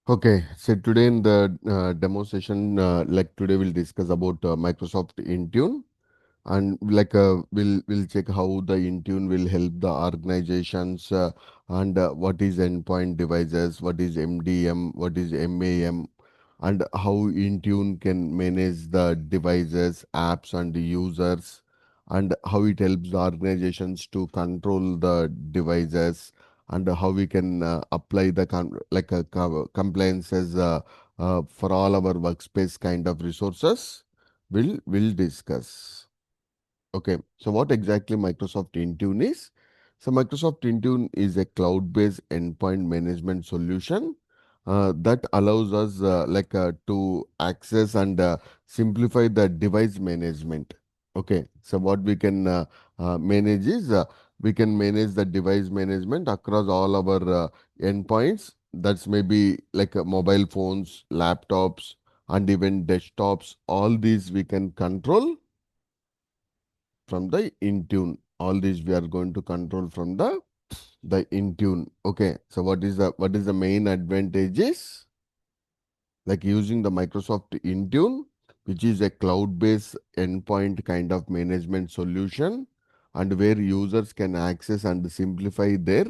Okay, so today in the demo session, today we'll discuss about Microsoft Intune, and we'll check how the Intune will help the organizations, and what is endpoint devices, what is MDM, what is MAM, and how Intune can manage the devices, apps, and the users, and how it helps the organizations to control the devices, and how we can apply the compliances for all our workspace kind of resources. We'll discuss. Okay, so what exactly Microsoft Intune is? So Microsoft Intune is a cloud-based endpoint management solution that allows us to access and simplify the device management. Okay, so what we can manage is we can manage the device management across all our endpoints. That's maybe mobile phones, laptops, and even desktops. All these we can control from the Intune. All these we are going to control from the Intune. Okay, so what is the main advantages? Like using the Microsoft Intune, which is a cloud-based endpoint kind of management solution, and where users can access and simplify their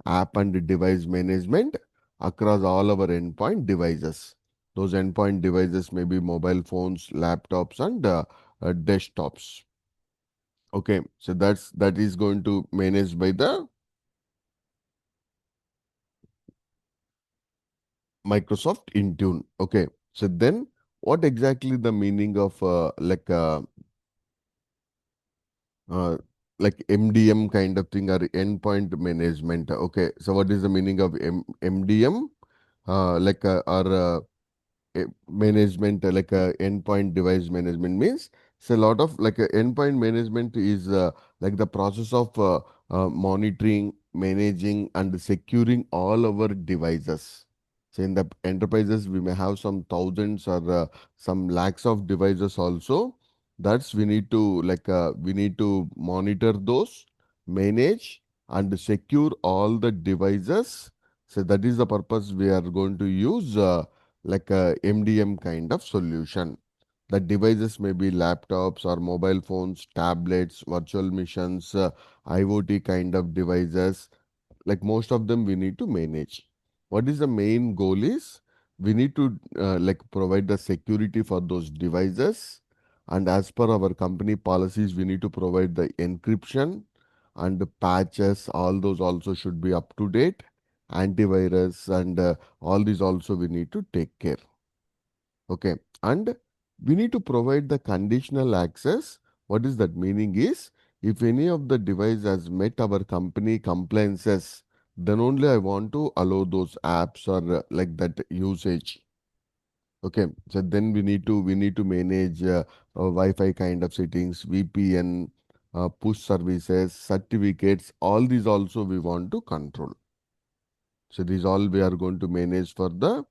app and device management across all our endpoint devices. Those endpoint devices may be mobile phones, laptops, and desktops. Okay, so that is going to managed by the Microsoft Intune. Okay, so then what exactly the meaning of uh, like MDM kind of thing or endpoint management? Okay, so what is the meaning of MDM? Or management, endpoint device management means, so a lot of endpoint management is the process of monitoring, managing, and securing all our devices. So in the enterprises we may have some thousands or some lakhs of devices also. That's we need to monitor those, manage, and secure all the devices. So that is the purpose we are going to use like a MDM kind of solution. The devices may be laptops or mobile phones, tablets, virtual machines, IoT kind of devices. Like most of them, we need to manage. What is the main goal is we need to provide the security for those devices, and as per our company policies, we need to provide the encryption and the patches. All those also should be up to date, antivirus, and all these also we need to take care. Okay. And we need to provide the conditional access. What is that meaning is, if any of the device has met our company compliances, then only I want to allow those apps or like that usage. Okay. So then we need to manage Wi-Fi kind of settings, VPN, push services, certificates. All these also we want to control. So these all we are going to manage for the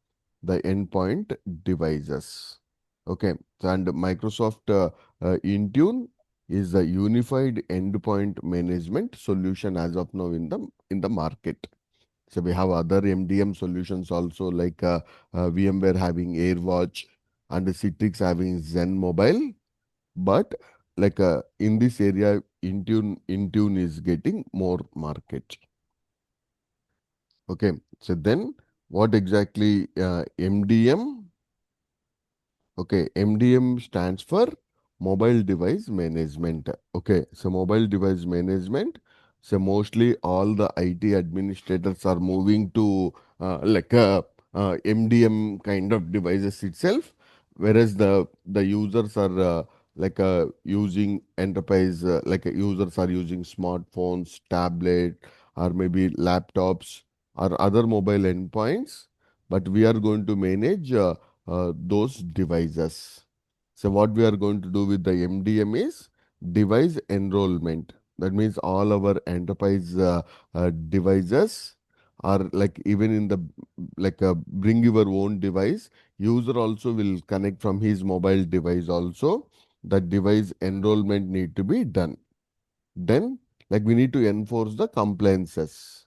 endpoint devices. Okay, so and Microsoft Intune is a unified endpoint management solution as of now in the market. So we have other MDM solutions also, like VMware having AirWatch and Citrix having Zen Mobile. But in this area, Intune is getting more market. Okay, so then what exactly MDM? Okay, MDM stands for mobile device management. Okay, so mobile device management. So mostly all the IT administrators are moving to MDM kind of devices itself, whereas the users are using enterprise users are using smartphones, tablet, or maybe laptops or other mobile endpoints. But we are going to manage those devices. So what we are going to do with the MDM is device enrollment. That means all our enterprise devices are like, even in the bring your own device. User also will connect from his mobile device also. The device enrollment need to be done. Then we need to enforce the compliances.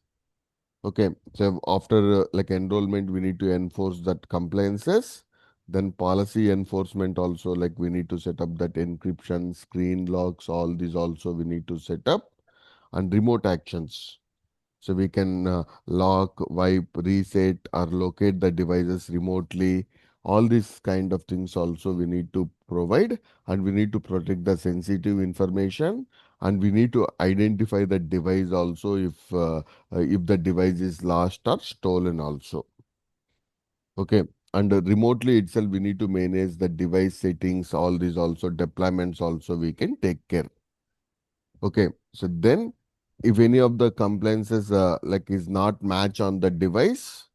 Okay, so after like enrollment, we need to enforce that compliances. Then policy enforcement also, like we need to set up that encryption, screen locks, all these also we need to set up, and remote actions. So we can lock, wipe, reset, or locate the devices remotely. All these kind of things also we need to provide, and we need to protect the sensitive information, and we need to identify the device also if the device is lost or stolen also. Okay. And remotely itself, we need to manage the device settings, all these also deployments also we can take care. Okay, so then if any of the compliances like is not match on the device,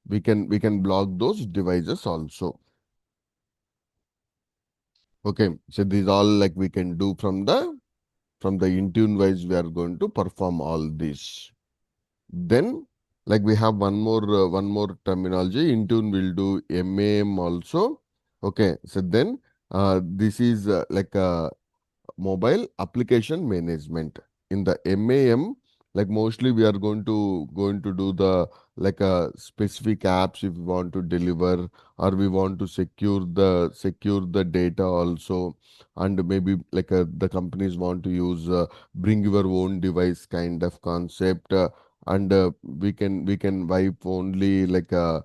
we can block those devices also. Okay, so these all like we can do from the Intune wise we are going to perform all this. Then like we have one more terminology. Intune will do MAM also. Okay, so then this is like a mobile application management. In the MAM, like mostly we are going to do the like specific apps if we want to deliver, or we want to secure the data also, and maybe like the companies want to use bring your own device kind of concept, and we can wipe only like a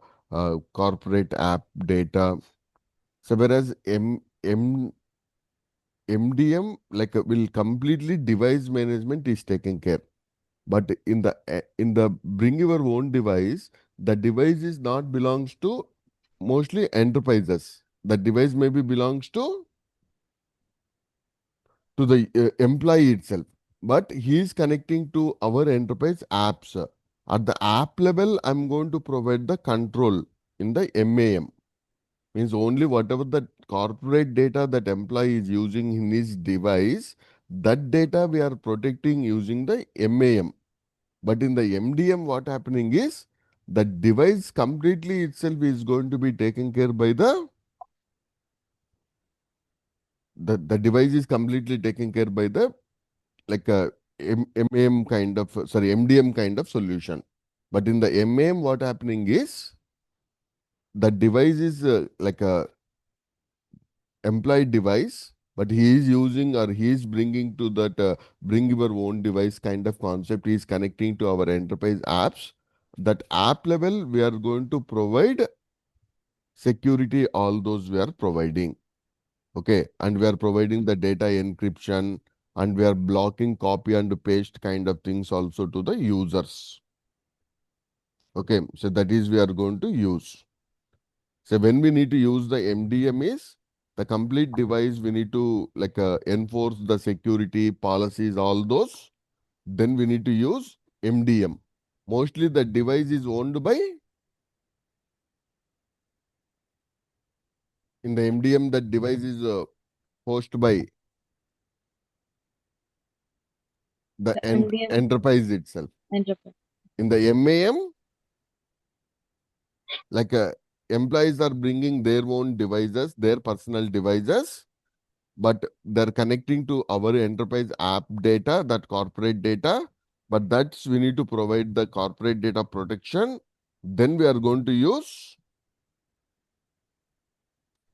corporate app data. So whereas MDM like will completely device management is taken care. But in the bring your own device, the device is not belongs to mostly enterprises. The device maybe belongs to the employee itself, but he is connecting to our enterprise apps. At the app level, I'm going to provide the control in the MAM. Means only whatever the corporate data that employee is using in his device, that data we are protecting using the MAM. But in the MDM, what happening is the device completely itself is going to be taken care by the device is completely taken care by the like a MAM kind of sorry MDM kind of solution. But in the MAM, what happening is the device is like a employee device, but he is using or he is bringing to that bring your own device kind of concept. He is connecting to our enterprise apps. That app level, we are going to provide security, all those we are providing. Okay, and we are providing the data encryption, and we are blocking copy and paste kind of things also to the users. Okay, so that is we are going to use. So when we need to use the MDM is the complete device, we need to like enforce the security policies, all those. Then we need to use MDM. Mostly the device is owned by, in the MDM, that device is hosted by the The MDM enterprise itself. enterprise. In the MAM, like employees are bringing their own devices, their personal devices, but they're connecting to our enterprise app data, that corporate data. But that's we need to provide the corporate data protection. Then we are going to use,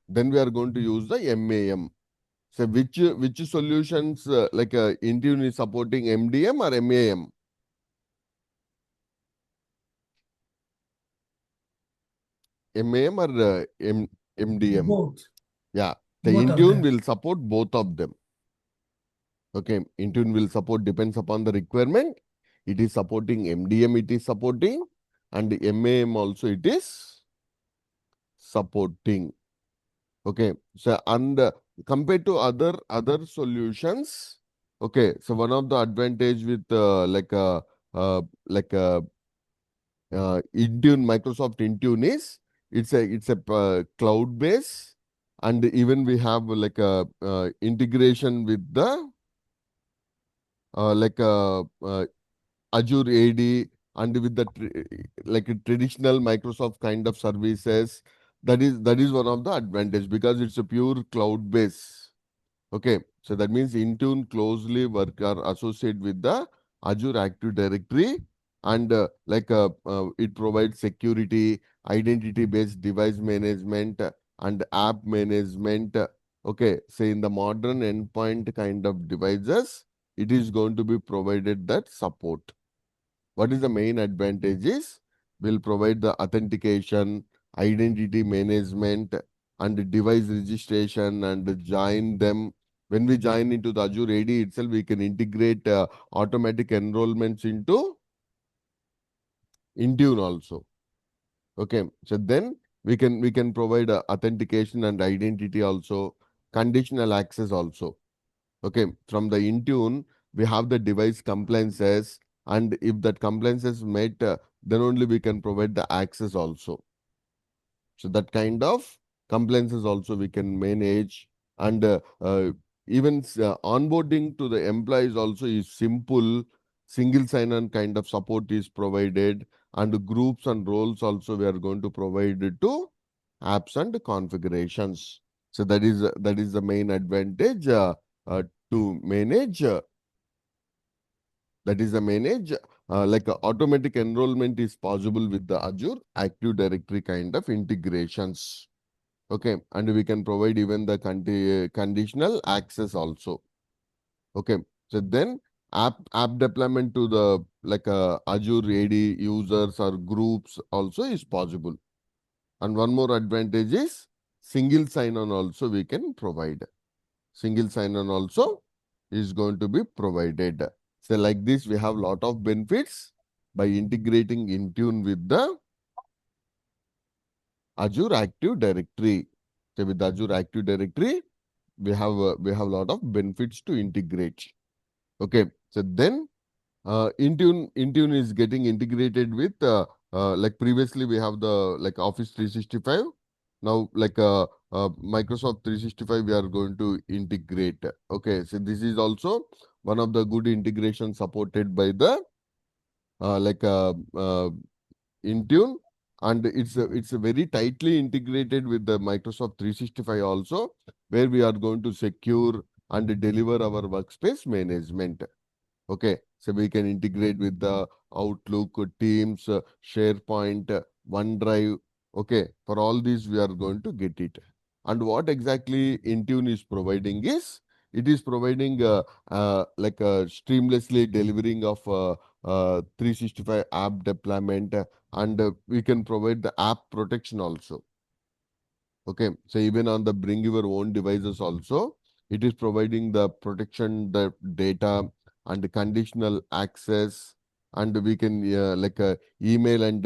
then we are going to use the MAM. So which solutions like Intune is supporting MDM or MAM? MAM or MDM? Both. Yeah, the Both of Intune them. will support both of them. Okay, Intune will support depends upon the requirement. It is supporting MDM, it is supporting, and the MAM also it is supporting. Okay, so and compared to other solutions, okay, so one of the advantage with like Intune, Microsoft Intune is it's a cloud base, and even we have like a integration with the like Azure AD, and with the like a traditional Microsoft kind of services. That is one of the advantage because it's a pure cloud base. Okay, so that means Intune closely work or associate with the Azure Active Directory, and it provides security, identity-based device management, and app management. Okay, say in the modern endpoint kind of devices, it is going to be provided that support. What is the main advantage is will provide the authentication, identity management, and device registration and join them. When we join into the Azure AD itself, we can integrate automatic enrollments into Intune also. Okay, so then we can provide authentication and identity also, conditional access also. Okay, from the Intune, we have the device compliances, and if that compliance is met, then only we can provide the access also. So that kind of compliances also we can manage, and even onboarding to the employees also is simple. Single sign-on kind of support is provided, and groups and roles also we are going to provide it to apps and configurations. So that is the main advantage uh, to manage. That is the manage automatic enrollment is possible with the Azure Active Directory kind of integrations. Okay, and we can provide even the conditional access also. Okay, so then app deployment to the Azure AD users or groups also is possible. And one more advantage is single sign-on also we can provide. Single sign-on also is going to be provided. So like this, we have lot of benefits by integrating Intune with the Azure Active Directory. So with Azure Active Directory, we have a lot of benefits to integrate. Okay, so then Intune is getting integrated with like previously we have the like Office 365. Now Microsoft 365 we are going to integrate. Okay, so this is also one of the good integration supported by the uh, like uh, uh, Intune, and it's a very tightly integrated with the Microsoft 365 also, where we are going to secure and deliver our workspace management. Okay, so we can integrate with the Outlook, Teams, SharePoint, OneDrive. Okay, for all these we are going to get it. And what exactly Intune is providing is it is providing like a seamlessly delivering of 365 app deployment, and we can provide the app protection also. Okay, so even on the bring your own devices also, it is providing the protection, the data, and the conditional access, and we can email and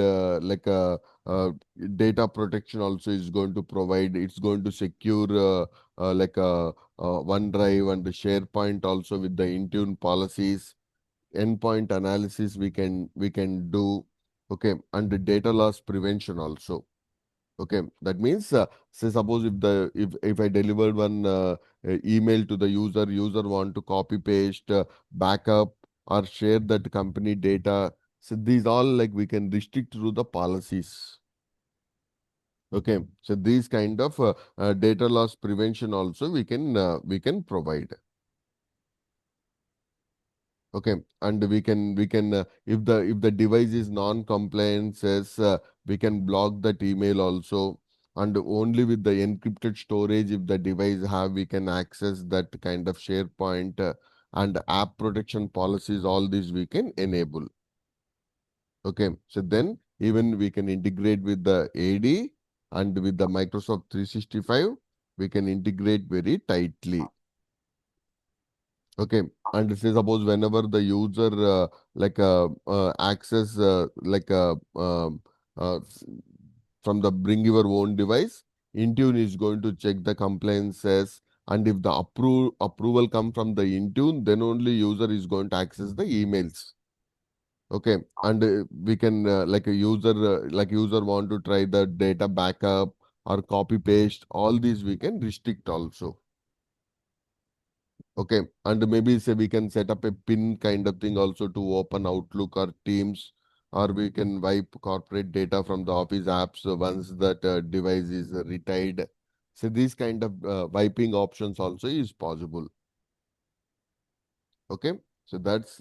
data protection also is going to provide. It's going to secure OneDrive and the SharePoint also with the Intune policies, endpoint analysis we can do. Okay, and the data loss prevention also. Okay, that means say suppose if I delivered one email to the user want to copy paste, backup or share that company data. So these all like we can restrict through the policies. Okay, so these kind of data loss prevention also we can provide. Okay, and we can if the device is non-compliant, says we can block that email also, and only with the encrypted storage if the device have we can access that kind of SharePoint, and app protection policies. All these we can enable. Okay, so then even we can integrate with the AD and with the Microsoft 365. We can integrate very tightly. Okay, and say suppose whenever the user access from the bring your own device, Intune is going to check the compliances, and if the approval come from the Intune, then only user is going to access the emails. Okay, and we can user want to try the data backup or copy paste. All these we can restrict also. Okay, and maybe say we can set up a pin kind of thing also to open Outlook or Teams, or we can wipe corporate data from the Office apps once that device is retired. So these kind of wiping options also is possible. Okay, so that's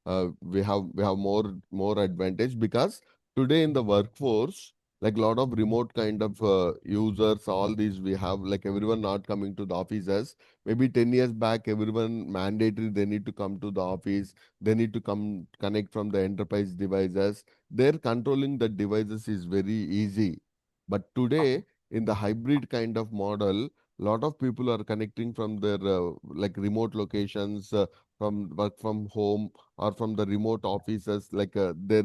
we have more advantage, because today in the workforce, like a lot of remote kind of users, all these we have, like everyone not coming to the offices. Maybe 10 years back, everyone mandatory they need to come to the office, they need to come connect from the enterprise devices. There controlling the devices is very easy. But today in the hybrid kind of model, lot of people are connecting from their like remote locations, from work from home, or from the remote offices, like their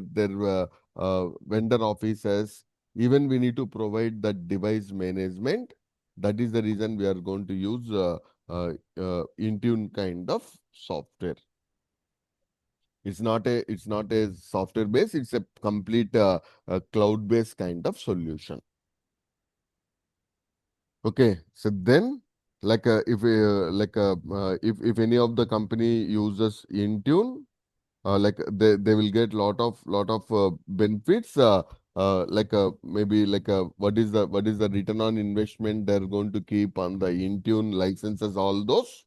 vendor offices. Even we need to provide that device management. That is the reason we are going to use Intune kind of software. It's not a software based. It's a complete cloud based kind of solution. Okay, so then, if any of the company uses Intune, like they will get lot of benefits. Maybe what is the return on investment they're going to keep on the Intune licenses, all those.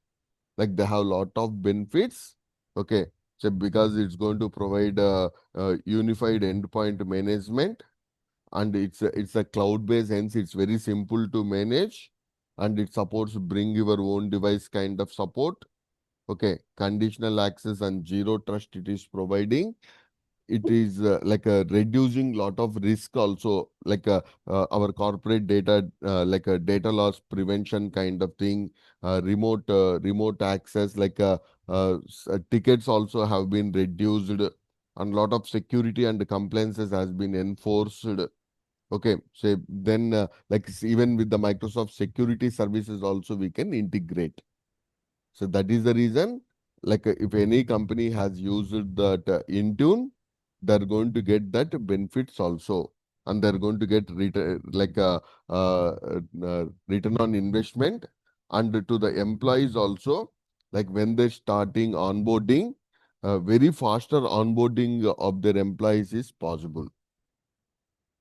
Like they have lot of benefits. Okay, so because it's going to provide unified endpoint management, and it's a cloud based, hence it's very simple to manage, and it supports bring your own device kind of support. Okay, conditional access and zero trust it is providing. It is reducing lot of risk also, our corporate data, like a data loss prevention kind of thing. Remote access, tickets also have been reduced, and lot of security and compliances has been enforced. Okay, so then even with the Microsoft security services also we can integrate. So that is the reason, if any company has used that Intune, they're going to get that benefits also, and they're going to get return on investment, and to the employees also, like when they're starting onboarding, very faster onboarding of their employees is possible.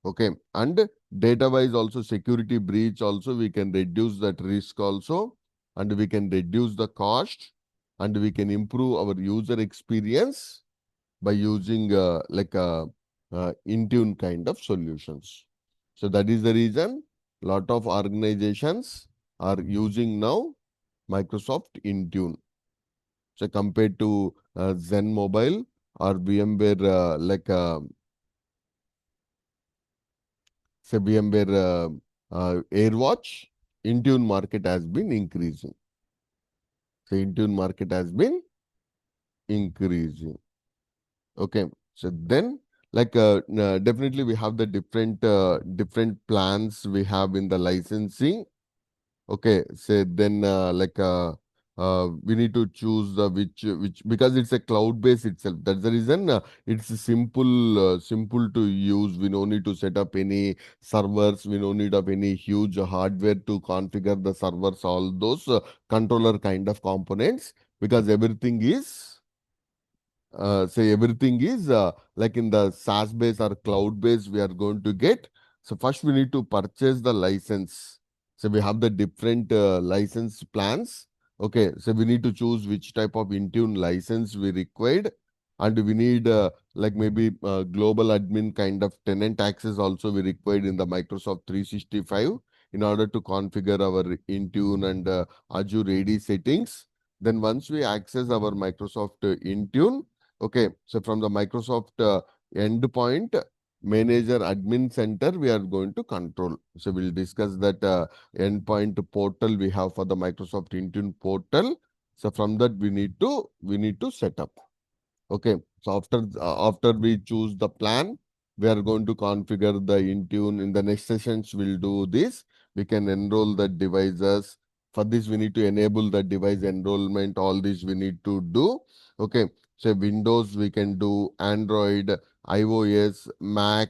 Okay, and data-wise also, security breach also, we can reduce that risk also, and we can reduce the cost, and we can improve our user experience by using Intune kind of solutions. So that is the reason lot of organizations are using now Microsoft Intune. So compared to Zen Mobile or VMware, say VMware AirWatch, Intune market has been increasing. So Intune market has been increasing. Okay. So then, definitely we have the different plans we have in the licensing. Okay, so then we need to choose the which, because it's a cloud base itself. That's the reason it's simple to use. We don't need to set up any servers. We don't need of any huge hardware to configure the servers. All those controller kind of components, because everything is like in the SaaS base or cloud base we are going to get. So first we need to purchase the license. So we have the different license plans. Okay, so we need to choose which type of Intune license we required, and we need maybe global admin kind of tenant access also we required in the Microsoft 365 in order to configure our Intune and Azure AD settings. Then once we access our Microsoft Intune, okay, so from the Microsoft endpoint manager admin center, we are going to control. So we'll discuss that endpoint portal we have for the Microsoft Intune portal. So from that we need to set up. Okay, so after we choose the plan, we are going to configure the Intune. In the next sessions, we'll do this. We can enroll the devices. For this, we need to enable the device enrollment. All this we need to do. Okay, so Windows we can do, Android, iOS, Mac,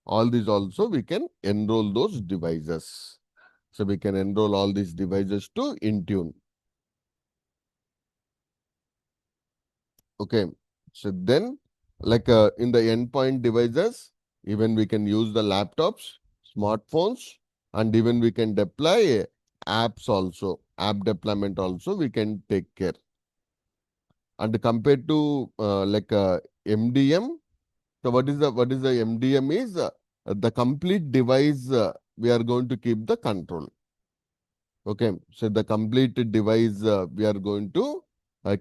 all these also we can enroll those devices. So we can enroll all these devices to Intune. Okay, so then in the endpoint devices, even we can use the laptops, smartphones, and even we can deploy apps also, app deployment also we can take care. And compared to MDM, so what is the MDM is the complete device we are going to keep the control. Okay, so the complete device we are going to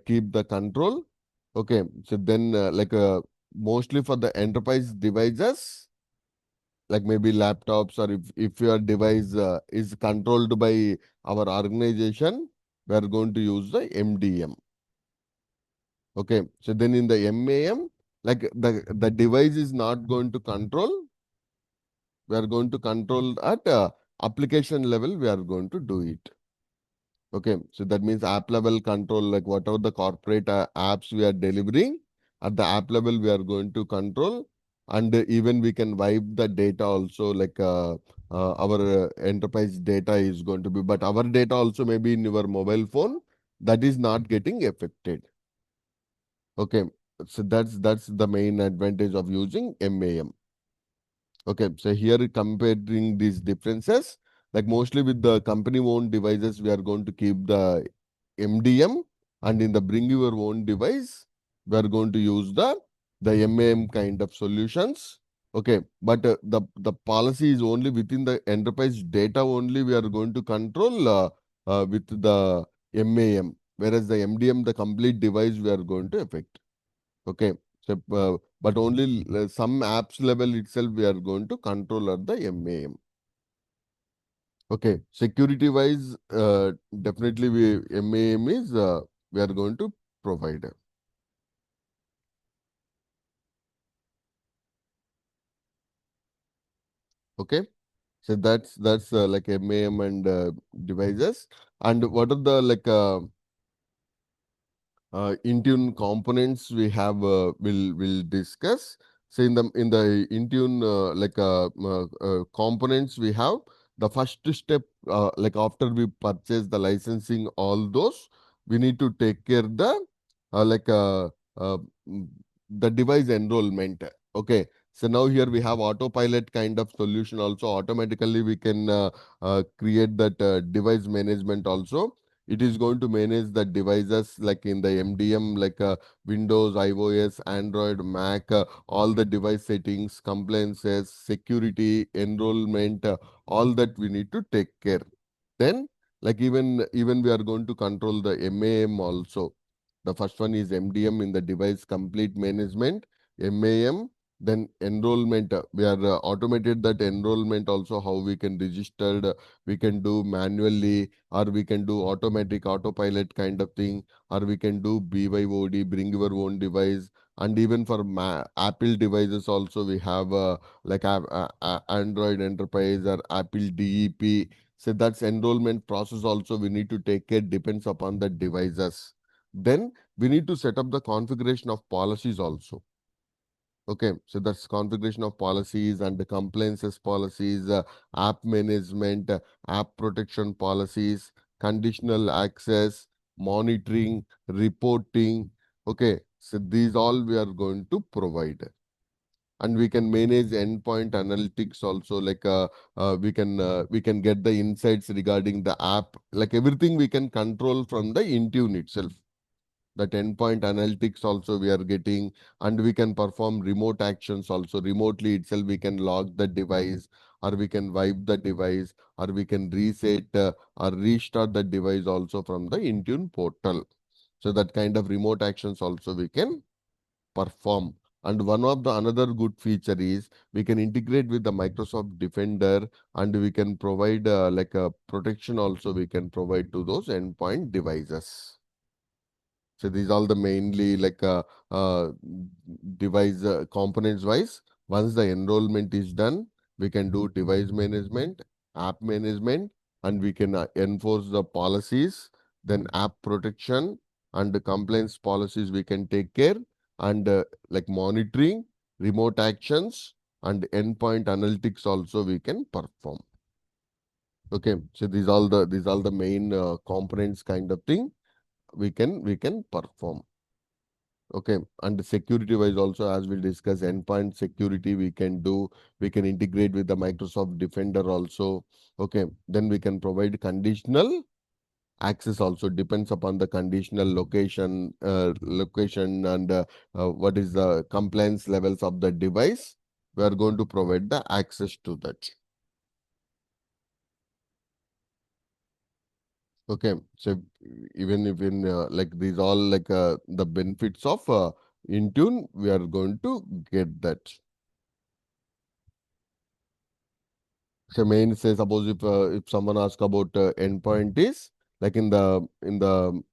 keep the control. Okay, so then mostly for the enterprise devices, like maybe laptops, or if your device is controlled by our organization, we are going to use the MDM. Okay, so then in the MAM, like the device is not going to control, we are going to control at application level, we are going to do it. Okay, so that means app level control, like whatever the corporate apps we are delivering, at the app level we are going to control, and even we can wipe the data also, our enterprise data is going to be, but our data also may be in your mobile phone, that is not getting affected. Okay, so that's the main advantage of using MAM. Okay, so here comparing these differences, like mostly with the company-owned devices, we are going to keep the MDM, and in the bring your own device, we are going to use the MAM kind of solutions. Okay, but the policy is only within the enterprise data only we are going to control with the MAM, whereas the MDM, the complete device we are going to affect. Okay, so but only some apps level itself we are going to control at the MAM. Okay, security wise, definitely MAM is we are going to provide. Okay, so that's like MAM and devices. And what are the Intune components we have will discuss. So in the Intune components we have, the first step after we purchase the licensing, all those we need to take care the uh, like uh, uh, mm, the device enrollment. Okay, so now here we have autopilot kind of solution also. Automatically we can create that device management also. It is going to manage the devices like in the MDM, Windows, iOS, Android, Mac, all the device settings, compliances, security, enrollment, all that we need to take care. Then, like even we are going to control the MAM also. The first one is MDM in the device complete management, MAM, then enrollment. We are automated that enrollment also, how we can register, we can do manually, or we can do automatic autopilot kind of thing, or we can do BYOD, bring your own device. And even for Apple devices also we have Android Enterprise or Apple DEP. So that's enrollment process also we need to take care, depends upon the devices. Then we need to set up the configuration of policies also. Okay, so that's configuration of policies and the compliances policies, app management, app protection policies, conditional access, monitoring, reporting. Okay, so these all we are going to provide. And we can manage endpoint analytics also, we can get the insights regarding the app, like everything we can control from the Intune itself. That endpoint analytics also we are getting, and we can perform remote actions also. Remotely itself we can log the device, or we can wipe the device, or we can reset or restart the device also from the Intune portal. So that kind of remote actions also we can perform. And one of the another good feature is we can integrate with the Microsoft Defender, and we can provide a protection also we can provide to those endpoint devices. So these all the mainly device components wise. Once the enrollment is done, we can do device management, app management, and we can enforce the policies. Then app protection and the compliance policies we can take care, and like monitoring, remote actions, and endpoint analytics also we can perform. Okay, so these all the main components kind of thing we can perform. Okay, and security wise also, as we discuss endpoint security, we can integrate with the Microsoft Defender also. Okay, then we can provide conditional access also depends upon the conditional location and what is the compliance levels of the device. We are going to provide the access to that. Okay, so even if in like these all like the benefits of Intune, we are going to get that. So main say suppose if someone ask about endpoint is like in the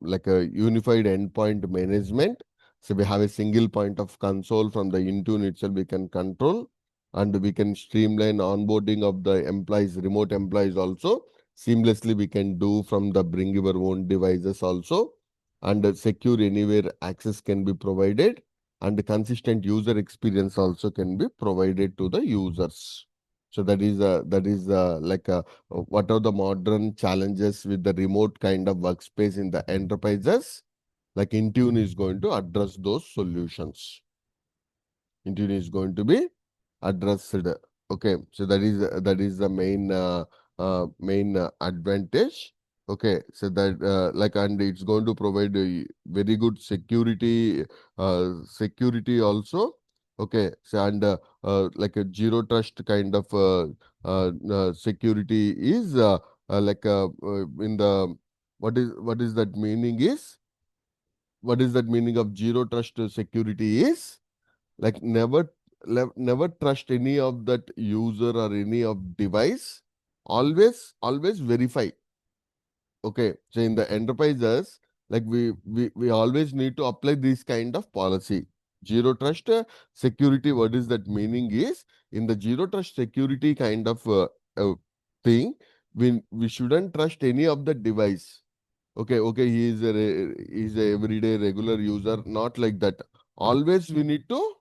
like a unified endpoint management. So we have a single point of console from the Intune itself we can control, and we can streamline onboarding of the employees, remote employees also. Seamlessly we can do from the bring your own devices also, and secure anywhere access can be provided, and the consistent user experience also can be provided to the users. So that is like what are the modern challenges with the remote kind of workspace in the enterprises? Like Intune is going to address those solutions. Intune is going to be addressed. Okay, so that is the main advantage. Okay, so that like and it's going to provide a very good security also. Okay, so and like a zero trust kind of security is like in the what is that meaning is what is that meaning of zero trust security is like never trust any of that user or any of device. Always verify. Okay, so in the enterprises, like we always need to apply this kind of policy. Zero trust security, what is that meaning is in the zero trust security kind of thing, we shouldn't trust any of the device. Okay, he's a everyday regular user, not like that. Always we need to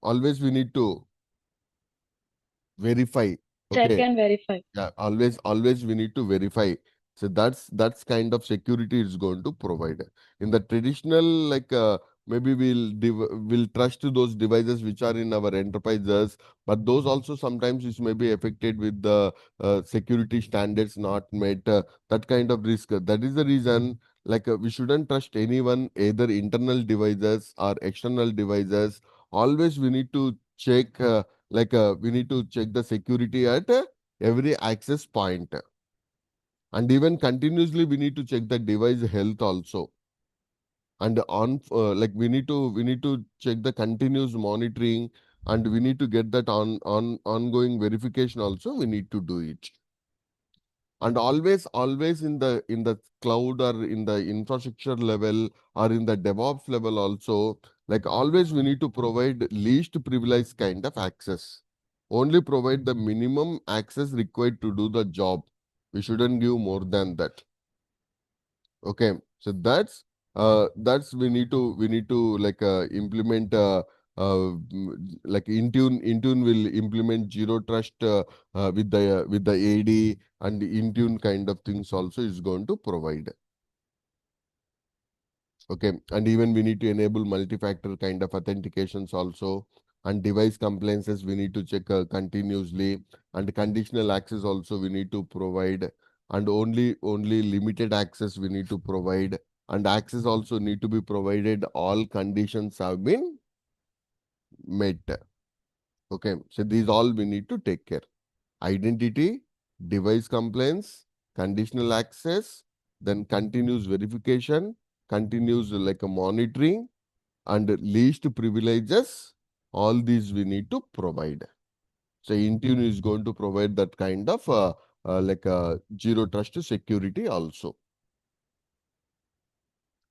always we need to verify. Check Okay, and verify. yeah, always we need to verify. So that's kind of security it's going to provide. In the traditional, like maybe we'll trust to those devices which are in our enterprises, but those also sometimes is maybe affected with the security standards not met. That kind of risk. That is the reason, like we shouldn't trust anyone, either internal devices or external devices. Always we need to check. We need to check the security at every access point, and even continuously we need to check the device health also, and on like we need to check the continuous monitoring, and we need to get that on ongoing verification also we need to do it. And always in the cloud or in the infrastructure level or in the DevOps level also, like always we need to provide least privileged kind of access. Only provide the minimum access required to do the job. We shouldn't give more than that. Okay, so that's we need to like implement like Intune will implement zero trust with the AD, and Intune kind of things also is going to provide. Okay, and even we need to enable multi-factor kind of authentications also, and device compliances we need to check continuously, and conditional access also we need to provide, and only limited access we need to provide, and access also need to be provided. All conditions have been met. Okay, so these all we need to take care. Identity, device compliance, conditional access, then continuous verification, continuous like a monitoring, and least privileges. All these we need to provide. So Intune is going to provide that kind of like zero trust security also.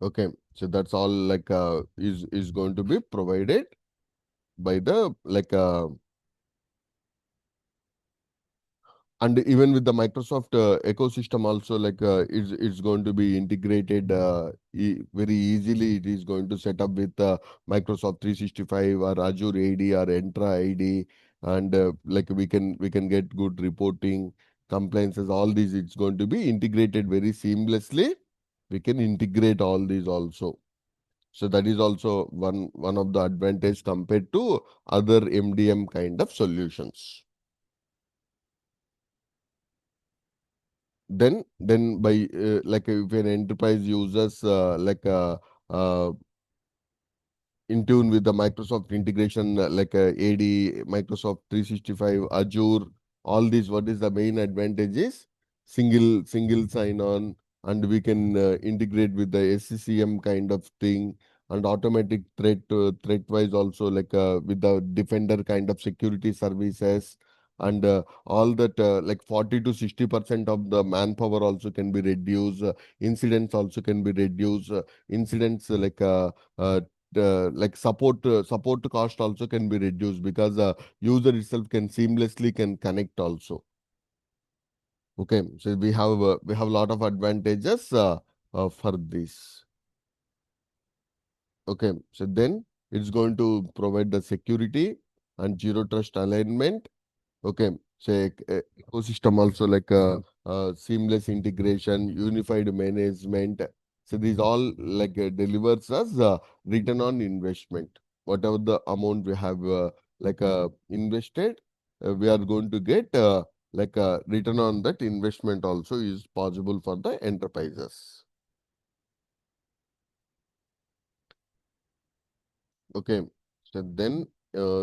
Okay, so that's all like is going to be provided by the like and even with the Microsoft ecosystem also, like it's going to be integrated very easily. It is going to set up with Microsoft 365 or Azure AD or Entra ID, and like we can get good reporting, compliances, all these. It's going to be integrated very seamlessly. We can integrate all these also. So that is also one of the advantage compared to other MDM kind of solutions. then by like if an enterprise uses uh, in tune with the Microsoft integration, AD, Microsoft 365, Azure, all these. What is the main advantage is single sign on, and we can integrate with the SCCM kind of thing, and automatic threat wise also, with the Defender kind of security services, and all that, like 40 to 60% of the manpower also can be reduced. Incidents also can be reduced. Incidents like support cost also can be reduced, because user itself can seamlessly can connect also. Okay, so we have a lot of advantages for this. Okay, so then it's going to provide the security and zero trust alignment. Okay, so ecosystem also, seamless integration, unified management. So these all delivers us return on investment. Whatever the amount we have invested, we are going to get return on that investment also is possible for the enterprises. Okay, so then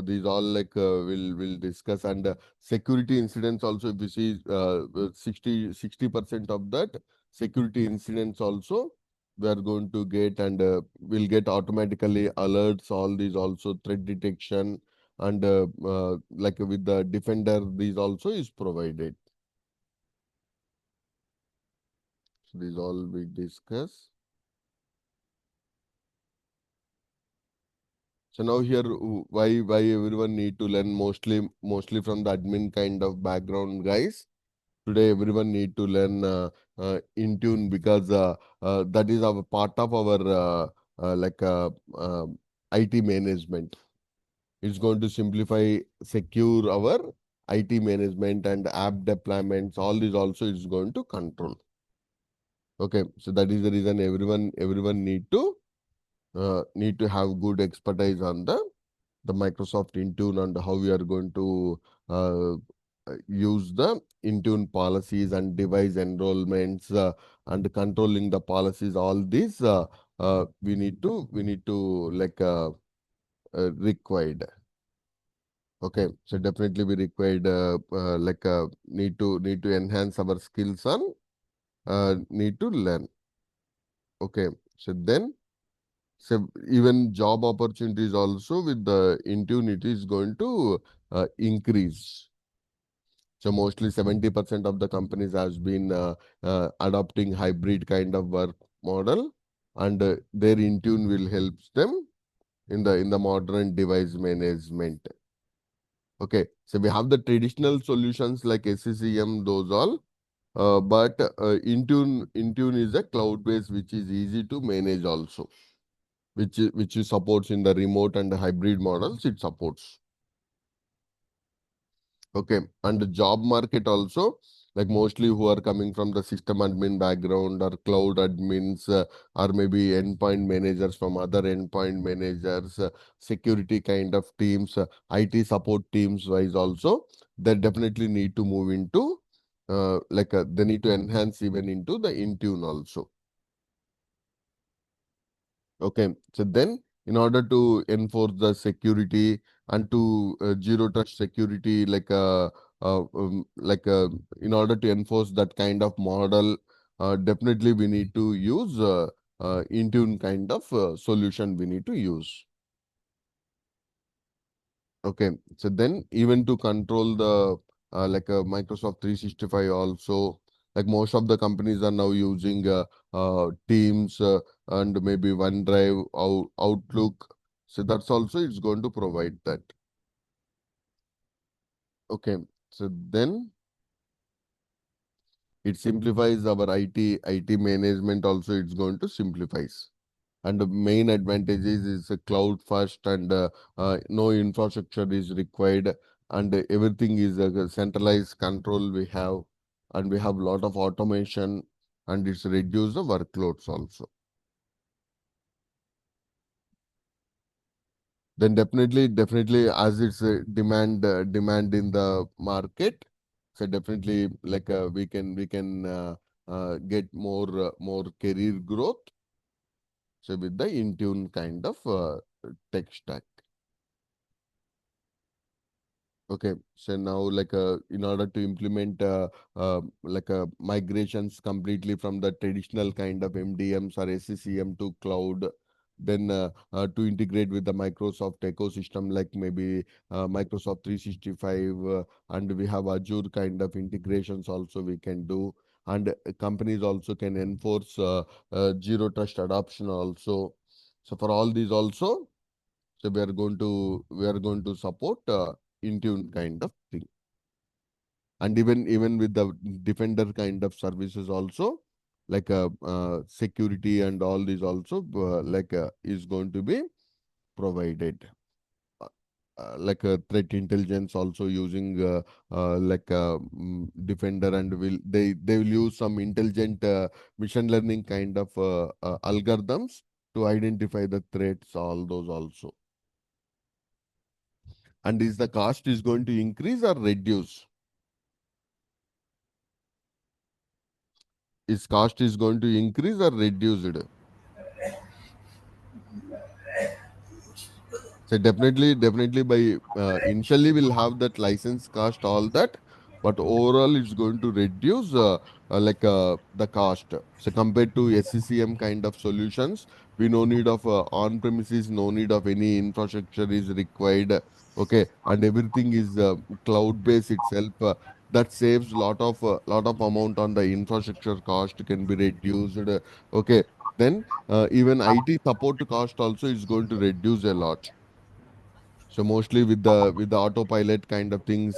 these all we'll discuss, and security incidents also. If you see 60% of that security incidents also we are going to get, and we'll get automatically alerts. All these also threat detection, and like with the Defender, these also is provided. So these all we discuss. So now here, why everyone need to learn, mostly from the admin kind of background guys. Today everyone need to learn Intune, because that is our part of our uh, like uh, uh, IT management. It's going to simplify, secure our IT management and app deployments. All this also is going to control. Okay, so that is the reason everyone need to have good expertise on the Microsoft Intune, and how we are going to uh, use the Intune policies and device enrollments, and controlling the policies. All these we need to required. Okay, so definitely we required need to enhance our skills on need to learn. Okay, so then. So even job opportunities also with the Intune, it is going to increase. So mostly 70% of the companies has been adopting hybrid kind of work model, and their Intune will help them in the modern device management. Okay, so we have the traditional solutions like SCCM, those all, but Intune is a cloud base which is easy to manage also, which it supports in the remote and the hybrid models. It supports. Okay, and the job market also, like mostly who are coming from the system admin background, or cloud admins, or maybe endpoint managers from other endpoint managers, security kind of teams, IT support teams wise also, they definitely need to move into they need to enhance even into the Intune also. Okay, so then in order to enforce the security and to zero trust security, in order to enforce that kind of model, definitely we need to use Intune kind of solution we need to use. Okay, so then even to control the Microsoft 365 also, like most of the companies are now using Teams, and maybe OneDrive, Outlook. So that's also it's going to provide that. Okay, so then it simplifies our IT management also. It's going to simplifies. And the main advantage is a cloud first, and no infrastructure is required, and everything is a centralized control we have, and we have a lot of automation, and it's reduce the workloads also. Then definitely as it's a demand in the market, so definitely we can get more career growth. So with the Intune kind of tech stack. Okay, so now in order to implement migrations completely from the traditional kind of MDMs or SCCM to cloud, then to integrate with the Microsoft ecosystem, like maybe Microsoft 365, and we have Azure kind of integrations also we can do, and companies also can enforce zero trust adoption also. So for all these also, so we are going to support Intune kind of thing, and even with the Defender kind of services also, security and all these also is going to be provided. Uh, threat intelligence also using Defender, and they will use some intelligent machine learning kind of algorithms to identify the threats, all those also. And is the cost is going to increase or reduce? Is cost is going to increase or reduce it? So definitely by initially we'll have that license cost, all that, but overall it's going to reduce the cost. So compared to SCCM kind of solutions, we no need of on premises, no need of any infrastructure is required. Okay, and everything is cloud based itself. That saves lot of amount on the infrastructure cost can be reduced. Okay, then even IT support cost also is going to reduce a lot. So mostly with the autopilot kind of things,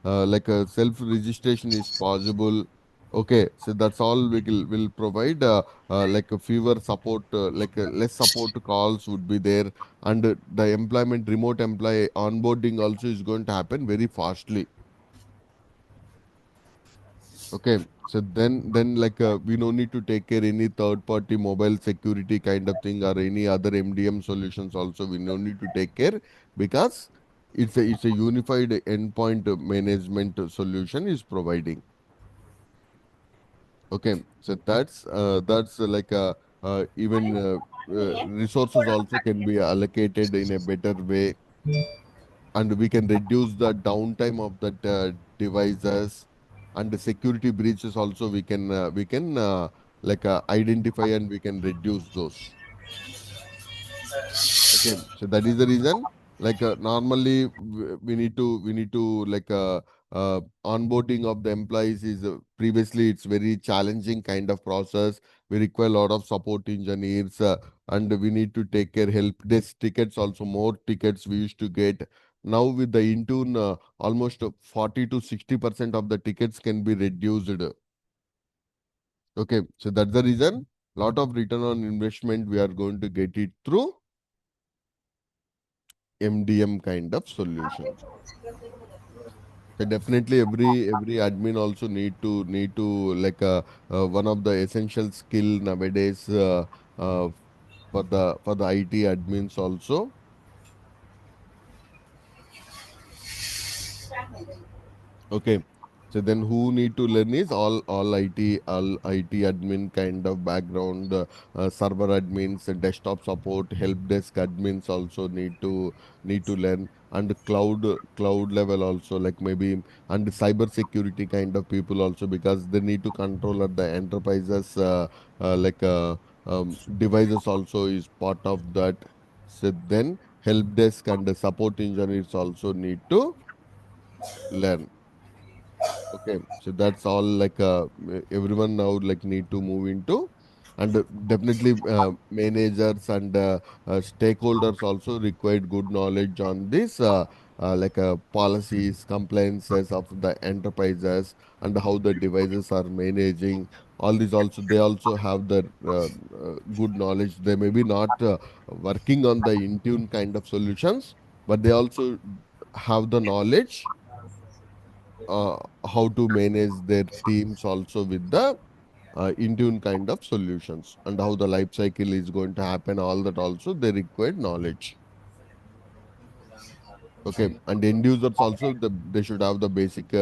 like a self registration is possible. Okay, so that's all will provide like a fewer support, less support calls would be there, and the employment remote employee onboarding also is going to happen very fastly. Okay, so then we no need to take care any third party mobile security kind of thing or any other MDM solutions also we no need to take care, because it's a unified endpoint management solution is providing. Okay, so even resources also can be allocated in a better way, and we can reduce the downtime of that devices, and the security breaches also we can identify, and we can reduce those. Okay, so that is the reason. Normally, we need to onboarding of the employees is previously it's very challenging kind of process. We require a lot of support engineers, and we need to take care help desk tickets also, more tickets we used to get. Now with the Intune, almost 40 to 60% of the tickets can be reduced. Okay, so that's the reason. Lot of return on investment we are going to get it through MDM kind of solutions. So definitely every admin also need to one of the essential skill nowadays, uh, for the IT admins also. Okay. So then who need to learn is all IT admin kind of background, server admins, desktop support, help desk admins also need to learn, and cloud level also, like maybe, and cyber security kind of people also, because they need to control at the enterprises uh, like uh, devices also is part of that. So then help desk and the support engineers also need to learn. Okay, so that's all everyone now need to move into, and definitely managers and stakeholders also required good knowledge on this policies, compliances of the enterprises, and how the devices are managing. All these also they also have the good knowledge. They may be not working on the Intune kind of solutions, but they also have the knowledge uh, how to manage their teams also with the Intune kind of solutions, and how the life cycle is going to happen. All that also they require knowledge. Okay, and end users also they should have the basic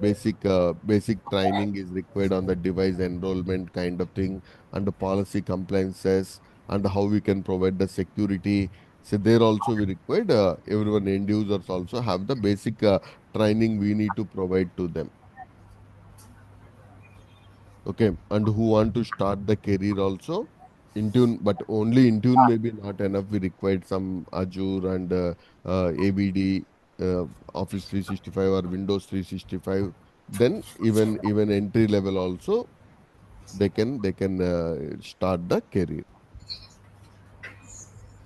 basic training is required on the device enrollment kind of thing, and the policy compliances, and how we can provide the security. So there also we required everyone end users also have the basic training we need to provide to them. Okay, and who want to start the career also Intune, but only Intune may be not enough. We required some Azure and ABD, uh, Office 365 or Windows 365. Then even entry level also they can start the career.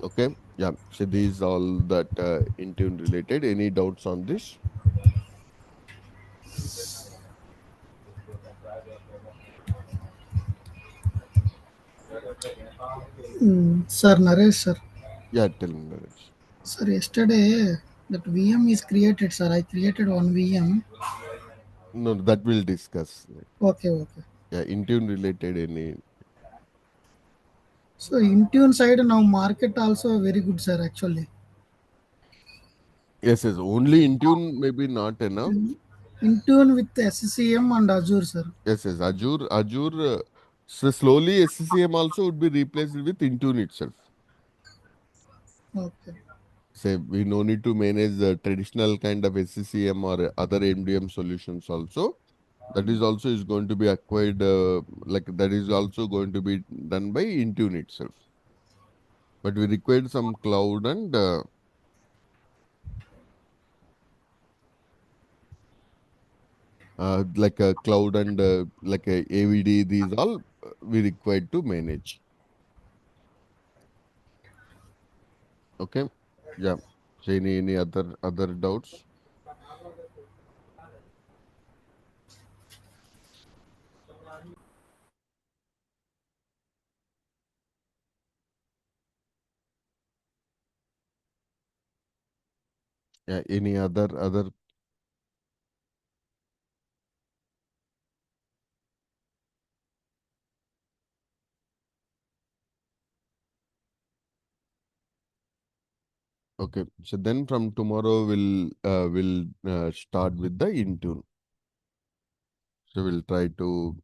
Okay, yeah. So these all that Intune related. Any doubts on this? Sir Naresh, sir. Yeah, tell me, Naresh. Sir, yesterday that VM is created, sir. I created one VM. No, that we'll discuss. Okay, okay. Yeah, Intune related any. So Intune side now market also very good, sir. Actually, Yes, yes. Only Intune maybe not enough. Intune with SCCM and Azure, sir. Yes, yes. Azure. So slowly SCCM also would be replaced with Intune itself. Okay. Say we no need to manage the traditional kind of SCCM or other MDM solutions also. That is also is going to be acquired, like that is also going to be done by Intune itself. But we required some cloud and like a cloud and like a AVD. These all we required to manage. Okay. Yeah. So any other doubts? Yeah. Any other? Okay. So then from tomorrow we'll start with the Intune. So we'll try to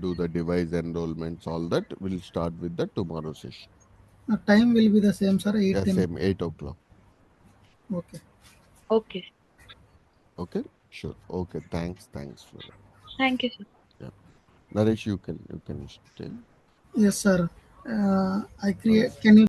do the device enrollments, all that. We'll start with the tomorrow session. Time will be the same, sir. Yeah, 8 10. same 8 o'clock. Okay. Okay. Okay. Sure. Okay. Thanks for Thank you, sir. yeah. Naresh, you can stay. Yes, sir. I create. Can you